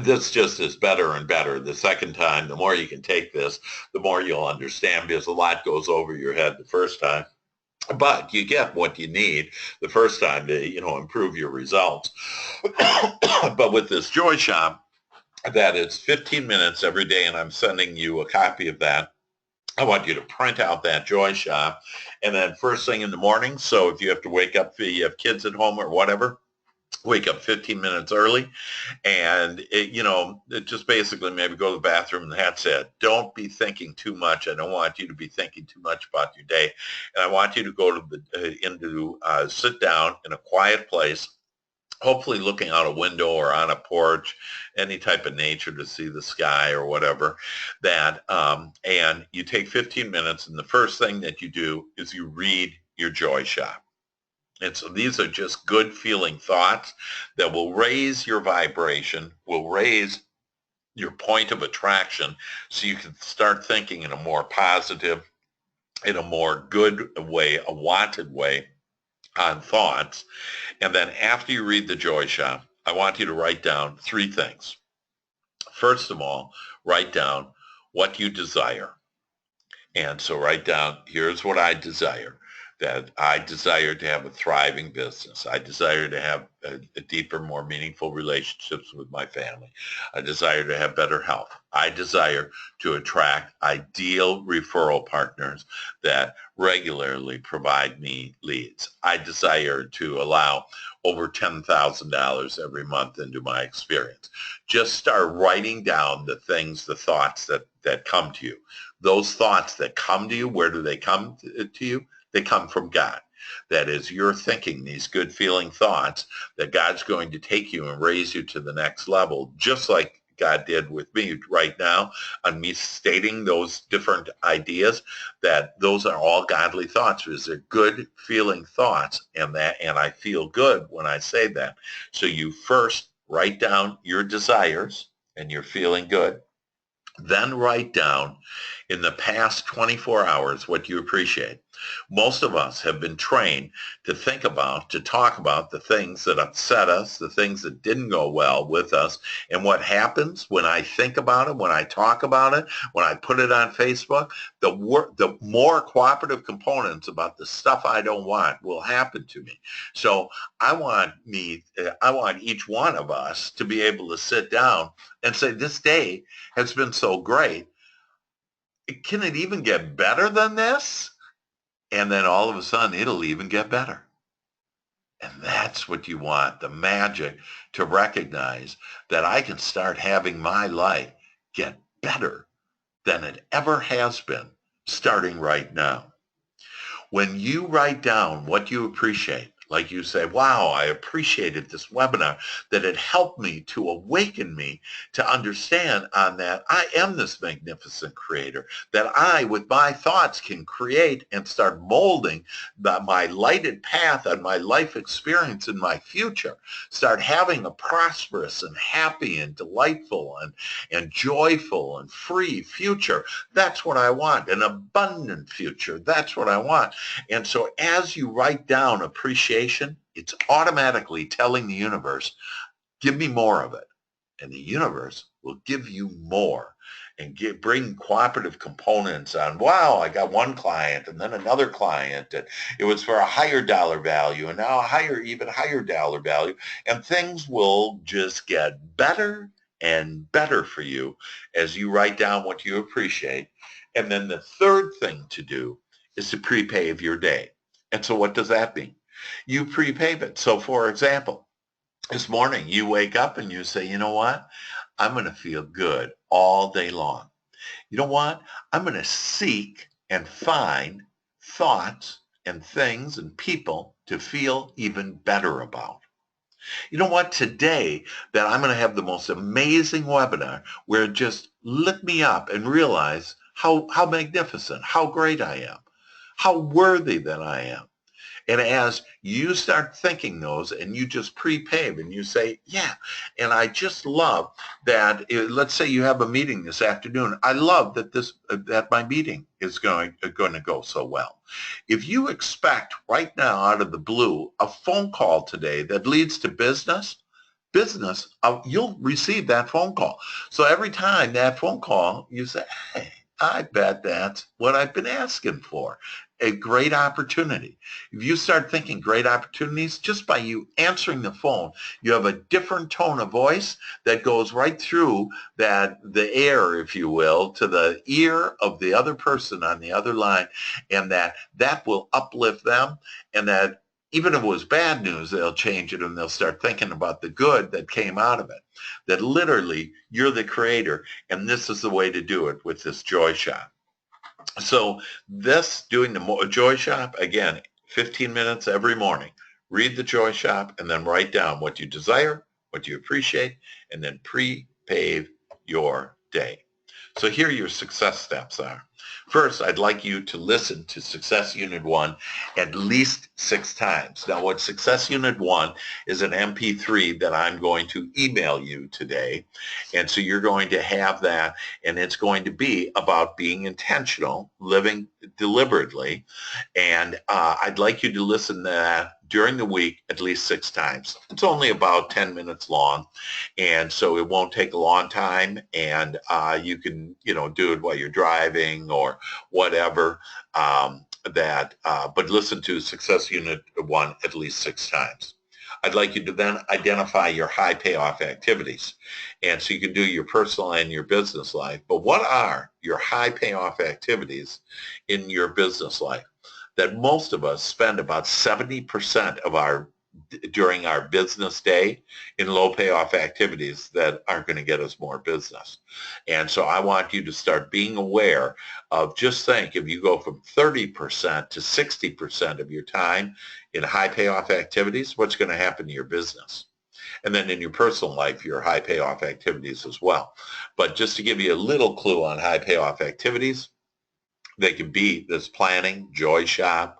this just is better and better. The second time, the more you can take this, the more you'll understand, because a lot goes over your head the first time. But you get what you need the first time to, improve your results. But with this Joy Shop, that is 15 minutes every day, and I'm sending you a copy of that. I want you to print out that Joy Shop, and then first thing in the morning, so if you have to wake up, you have kids at home or whatever, wake up 15 minutes early, and it just basically maybe go to the bathroom, and that's it. Don't be thinking too much. I don't want you to be thinking too much about your day, and I want you to go to sit down in a quiet place, hopefully looking out a window or on a porch, any type of nature, to see the sky or whatever, and you take 15 minutes, and the first thing that you do is you read your Joy Shop. And so these are just good feeling thoughts that will raise your vibration, will raise your point of attraction, so you can start thinking in a more positive, in a more good way, a wanted way on thoughts. And then after you read the Joy Shop, I want you to write down 3 things. First of all, write down what you desire. And so write down, here's what I desire. That I desire to have a thriving business. I desire to have a deeper, more meaningful relationships with my family. I desire to have better health. I desire to attract ideal referral partners that regularly provide me leads. I desire to allow over $10,000 every month into my experience. Just start writing down the things, the thoughts that come to you. Those thoughts that come to you, where do they come to you? They come from God. That is, you're thinking these good feeling thoughts, that God's going to take you and raise you to the next level, just like God did with me right now on me stating those different ideas, that those are all godly thoughts because they're good feeling thoughts, and I feel good when I say that. So you first write down your desires and you're feeling good. Then write down in the past 24 hours what you appreciate. Most of us have been trained to think about, to talk about the things that upset us, the things that didn't go well with us. And what happens when I think about it, when I talk about it, when I put it on Facebook, the more cooperative components about the stuff I don't want will happen to me. So I want each one of us to be able to sit down and say, this day has been so great. Can it even get better than this? And then all of a sudden, it'll even get better. And that's what you want, the magic, to recognize that I can start having my life get better than it ever has been, starting right now. When you write down what you appreciate, like you say, wow, I appreciated this webinar, that it helped me to awaken me to understand on that I am this magnificent creator, that I, with my thoughts, can create and start molding my lighted path and my life experience in my future, start having a prosperous and happy and delightful and joyful and free future. That's what I want, an abundant future. That's what I want. And so as you write down appreciation, it's automatically telling the universe, give me more of it. And the universe will give you more and bring cooperative components on, wow, I got one client and then another client, and it was for a higher dollar value and now even higher dollar value. And things will just get better and better for you as you write down what you appreciate. And then the third thing to do is to prepave your day. And so what does that mean? You prepave it. So for example, this morning you wake up and you say, you know what? I'm going to feel good all day long. You know what? I'm going to seek and find thoughts and things and people to feel even better about. You know what? Today that I'm going to have the most amazing webinar where it just lit me up and realize how magnificent, how great I am, how worthy that I am. And as you start thinking those and you just prepave and you say, yeah, and I just love that, let's say you have a meeting this afternoon. I love that that my meeting is going to go so well. If you expect right now out of the blue a phone call today that leads to business, you'll receive that phone call. So every time that phone call, you say, hey, I bet that's what I've been asking for. A great opportunity. If you start thinking great opportunities, just by you answering the phone, you have a different tone of voice that goes right through the air, if you will, to the ear of the other person on the other line, and that will uplift them, and that even if it was bad news, they'll change it and they'll start thinking about the good that came out of it. That literally you're the creator, and this is the way to do it with this Joy Shop. So doing the Joy Shop, again, 15 minutes every morning. Read the Joy Shop and then write down what you desire, what you appreciate, and then prepave your day. So here your success steps are. First, I'd like you to listen to Success Unit 1 at least 6 times. Now, what Success Unit 1 is an MP3 that I'm going to email you today. And so you're going to have that, and it's going to be about being intentional, living deliberately. And I'd like you to listen to that during the week at least 6 times. It's only about 10 minutes long, and so it won't take a long time, and you can, do it while you're driving or whatever, but listen to Success Unit 1 at least 6 times. I'd like you to then identify your high payoff activities. And so you can do your personal and your business life. But what are your high payoff activities in your business life? That most of us spend about 70% of our during our business day in low payoff activities that aren't going to get us more business. And so I want you to start being aware of, just think, if you go from 30% to 60% of your time in high payoff activities, what's going to happen to your business? And then in your personal life, your high payoff activities as well. But just to give you a little clue on high payoff activities, they can be this planning, Joy Shop.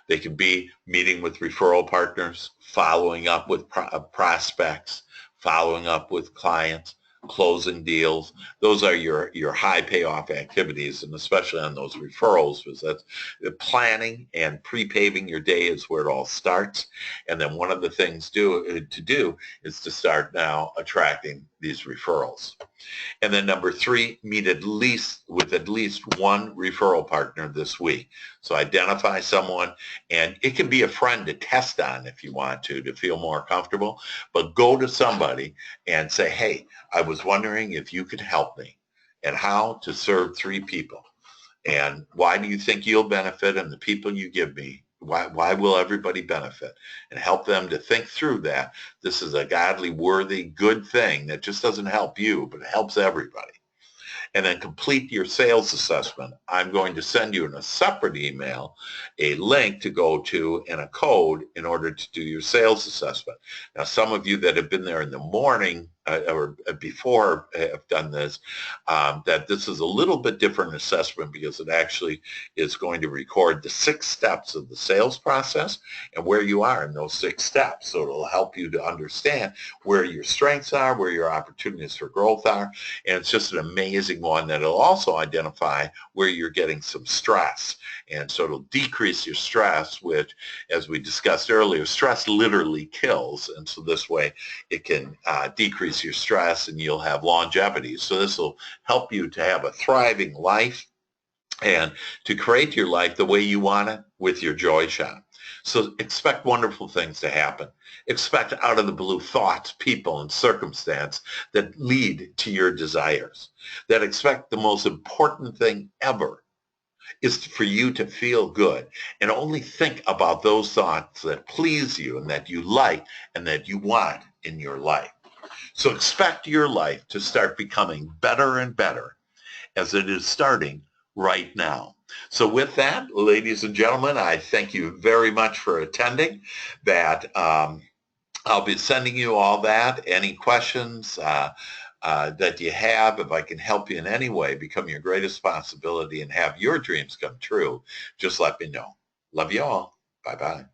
They can be meeting with referral partners, following up with prospects, following up with clients, closing deals. Those are your high payoff activities, and especially on those referrals, because that's the planning and pre-paving your day is where it all starts. And then one of the things to do is to start now attracting these referrals. And then number 3, meet with at least one referral partner this week. So identify someone, and it can be a friend to test on if you want to feel more comfortable, but go to somebody and say, hey, I was wondering if you could help me and how to serve 3 people. And why do you think you'll benefit, and the people you give me, why will everybody benefit? And help them to think through that. This is a godly, worthy, good thing that just doesn't help you, but it helps everybody. And then complete your sales assessment. I'm going to send you in a separate email a link to go to and a code in order to do your sales assessment. Now, some of you that have been there in the morning or before have done this, that this is a little bit different assessment because it actually is going to record the 6 steps of the sales process and where you are in those 6 steps. So it'll help you to understand where your strengths are, where your opportunities for growth are. And it's just an amazing one that'll also identify where you're getting some stress. And so it'll decrease your stress, which, as we discussed earlier, stress literally kills. And so this way it can decrease your stress and you'll have longevity. So this will help you to have a thriving life and to create your life the way you want it with your Joy Shop. So expect wonderful things to happen. Expect out of the blue thoughts, people, and circumstance that lead to your desires. That expect the most important thing ever is for you to feel good and only think about those thoughts that please you and that you like and that you want in your life. So expect your life to start becoming better and better as it is starting right now. So with that, ladies and gentlemen, I thank you very much for attending. That I'll be sending you all that. Any questions that you have, if I can help you in any way, become your greatest possibility and have your dreams come true, just let me know. Love you all. Bye-bye.